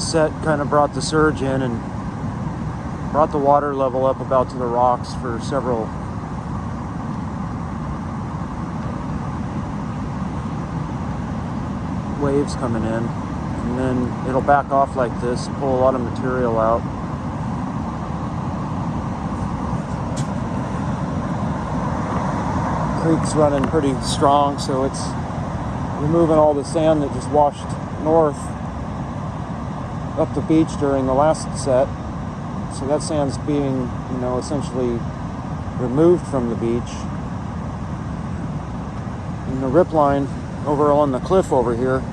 set kind of brought the surge in and brought the water level up about to the rocks for several waves coming in, and then it'll back off like this, pull a lot of material out. Creek's running pretty strong, so it's removing all the sand that just washed north up the beach during the last set. So that sand's being, essentially removed from the beach. And the rip line over on the cliff over here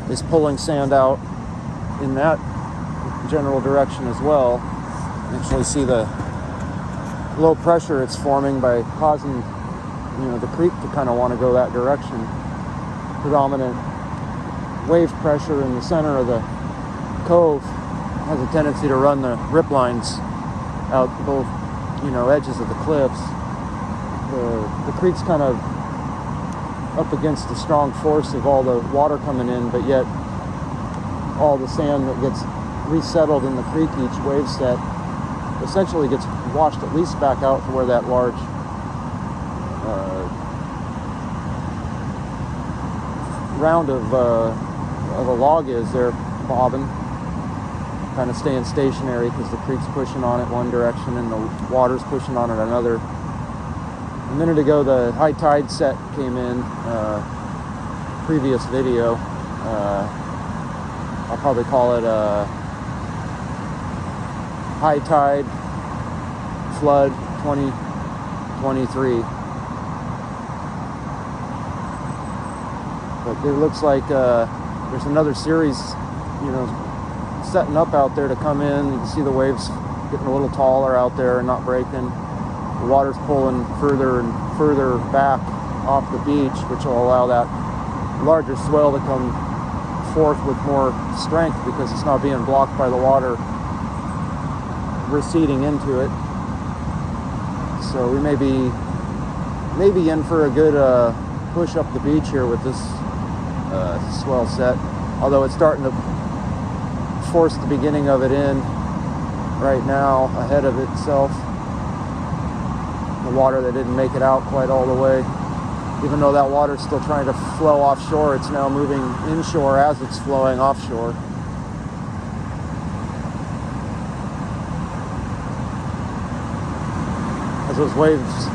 is pulling sand out in that general direction as well. You actually see the low pressure it's forming by causing the creek to kind of want to go that direction. Predominant wave pressure in the center of the cove has a tendency to run the rip lines out both edges of the cliffs. The creek's kind of up against the strong force of all the water coming in, but yet all the sand that gets resettled in the creek each wave set essentially gets washed at least back out to where that large round of a log is there bobbing, kind of staying stationary because the creek's pushing on it one direction and the water's pushing on it another. A minute ago the high tide set came in, previous video. I'll probably call it a high tide flood 2023. But it looks like there's another series, setting up out there to come in. You can see the waves getting a little taller out there and not breaking. The water's pulling further and further back off the beach, which will allow that larger swell to come forth with more strength because it's not being blocked by the water receding into it. So we may be in for a good push up the beach here with this swell set, although it's starting to force the beginning of it in right now ahead of itself. The water that didn't make it out quite all the way, even though that water's still trying to flow offshore, it's now moving inshore as it's flowing offshore. As those waves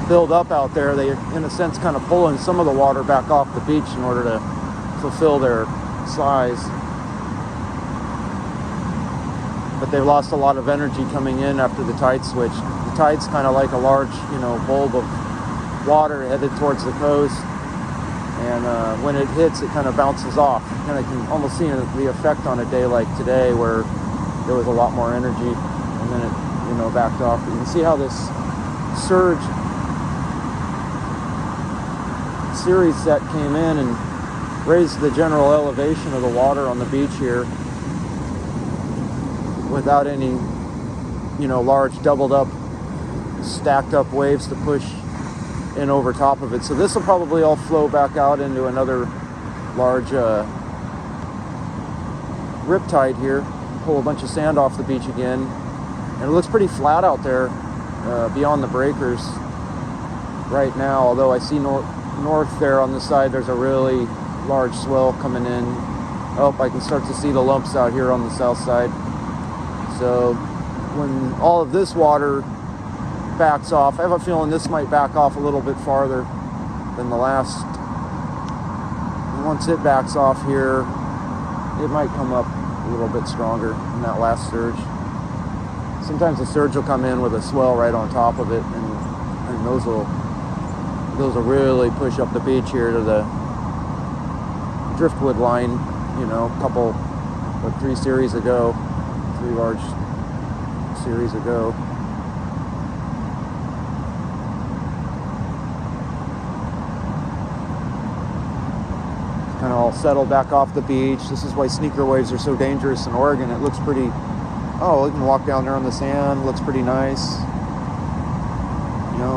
build up out there, they in a sense kind of pulling some of the water back off the beach in order to fulfill their size. But they've lost a lot of energy coming in after the tide switch. The tide's kind of like a large, bulb of water headed towards the coast, and when it hits, it kind of bounces off. You kind of can almost see the effect on a day like today where there was a lot more energy, and then it, backed off. But you can see how this surge series set came in and raised the general elevation of the water on the beach here without any, large doubled up, stacked up waves to push in over top of it. So this will probably all flow back out into another large riptide here, pull a bunch of sand off the beach again. And it looks pretty flat out there beyond the breakers right now, although I see north there on the side there's a really large swell coming in. Oh, I can start to see the lumps out here on the south side. So when all of this water backs off, I have a feeling this might back off a little bit farther than the last. And once it backs off here, it might come up a little bit stronger than that last surge. Sometimes the surge will come in with a swell right on top of it, and those will really push up the beach here to the driftwood line, three large series ago. Kind of all settled back off the beach. This is why sneaker waves are so dangerous in Oregon. It looks pretty, you can walk down there on the sand, looks pretty nice.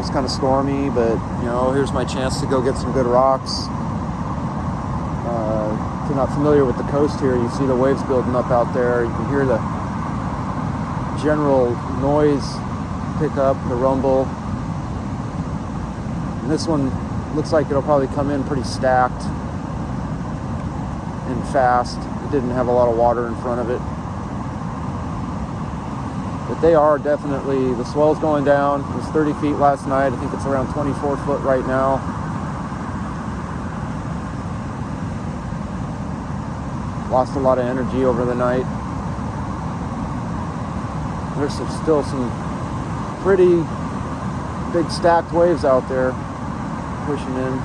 It's kind of stormy, but here's my chance to go get some good rocks. If you're not familiar with the coast here, you see the waves building up out there. You can hear the general noise pick up, the rumble. And this one looks like it'll probably come in pretty stacked and fast. It didn't have a lot of water in front of it. But they are definitely, the swell's going down. It was 30 feet last night. I think it's around 24 foot right now. Lost a lot of energy over the night. There's still some pretty big stacked waves out there pushing in.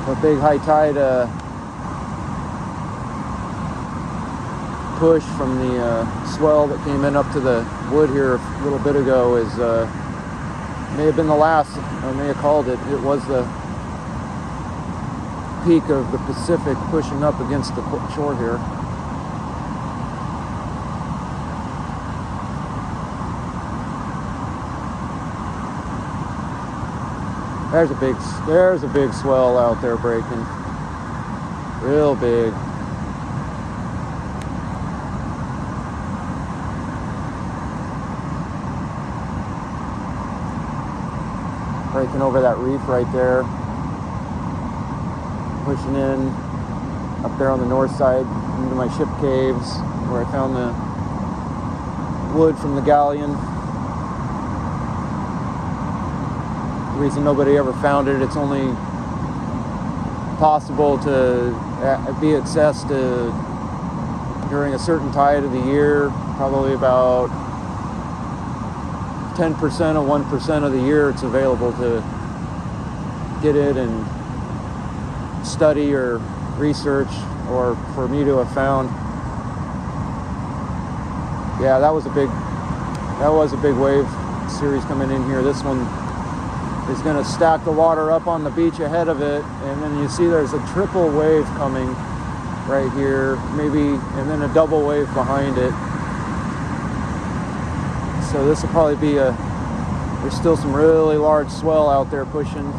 A big high tide push from the swell that came in up to the wood here a little bit ago is may have been the last. I may have called it. It was the peak of the Pacific pushing up against the shore here. There's a big swell out there breaking. Real big. Breaking over that reef right there. Pushing in up there on the north side into my ship caves where I found the wood from the galleon. The reason nobody ever found it, it's only possible to be accessed during a certain tide of the year, probably about 10% of 1% of the year it's available to get it and study or research, or for me to have found. Yeah, that was a big wave series coming in here. This one is going to stack the water up on the beach ahead of it, and then you see there's a triple wave coming right here, maybe, and then a double wave behind it. So this will probably be there's still some really large swell out there pushing.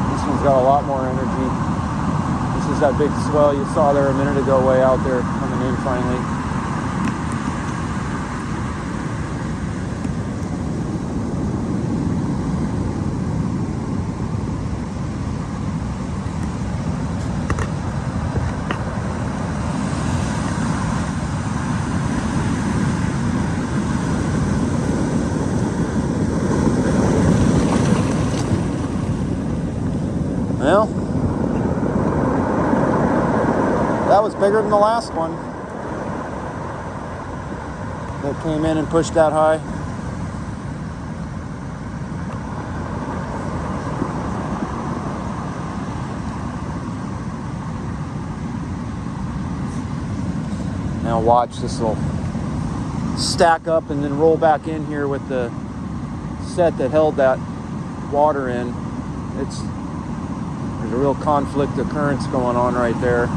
This one's got a lot more energy. This is that big swell you saw there a minute ago way out there coming in finally. Well, that was bigger than the last one that came in and pushed that high. Now watch, this will stack up and then roll back in here with the set that held that water in. There's a real conflict of currents going on right there.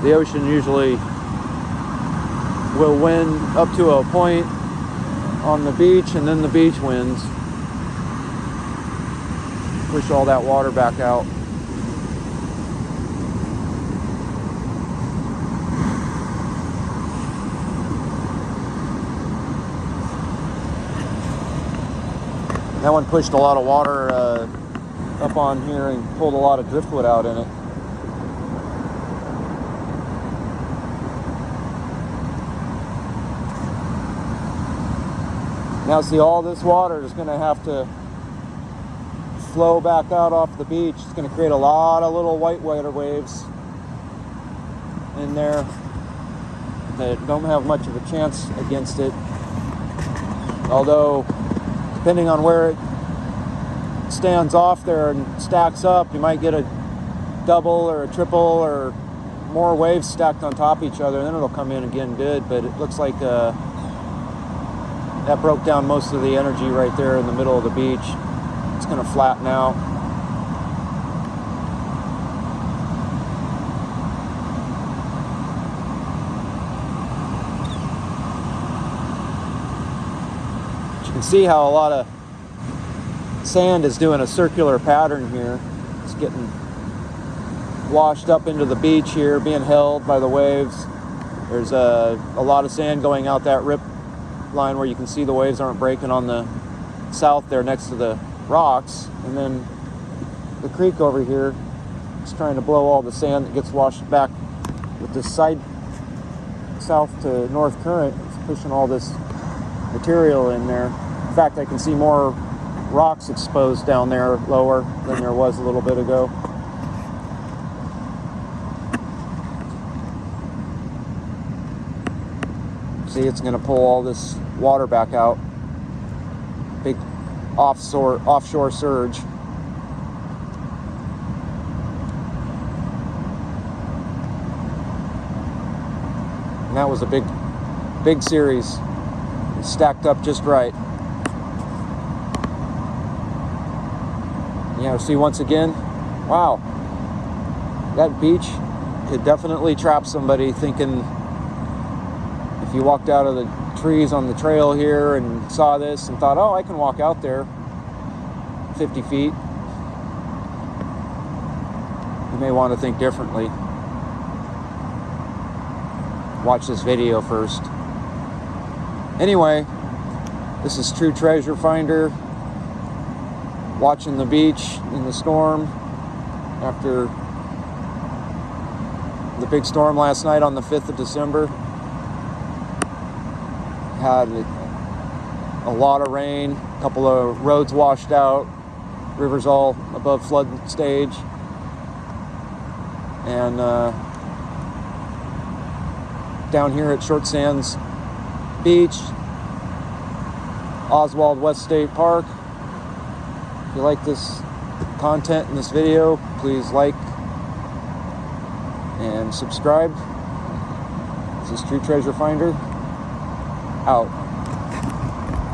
The ocean usually will wind up to a point on the beach, and then the beach winds push all that water back out. That one pushed a lot of water up on here and pulled a lot of driftwood out in it. Now see, all this water is going to have to flow back out off the beach. It's going to create a lot of little whitewater waves in there that don't have much of a chance against it. Although, depending on where it stands off there and stacks up, you might get a double or a triple or more waves stacked on top of each other, and then it'll come in again good. But it looks like that broke down most of the energy right there in the middle of the beach. It's going to flatten out. can see how a lot of sand is doing a circular pattern here. It's getting washed up into the beach here, being held by the waves. There's a lot of sand going out that rip line where you can see the waves aren't breaking on the south there next to the rocks. And then the creek over here is trying to blow all the sand that gets washed back with this side south to north current. It's pushing all this material in there. In fact, I can see more rocks exposed down there lower than there was a little bit ago. See, it's going to pull all this water back out. Big offshore surge. And that was a big series. It stacked up just right. Yeah, see, once again, wow, that beach could definitely trap somebody thinking, if you walked out of the trees on the trail here and saw this and thought, oh, I can walk out there 50 feet, you may want to think differently. Watch this video first. Anyway, this is True Treasure Finder, watching the beach in the storm after the big storm last night on the 5th of December. Had a lot of rain, a couple of roads washed out, rivers all above flood stage, and down here at Short Sands Beach, Oswald West State Park. If you like this content in this video, please like and subscribe. This is True Treasure Finder, out.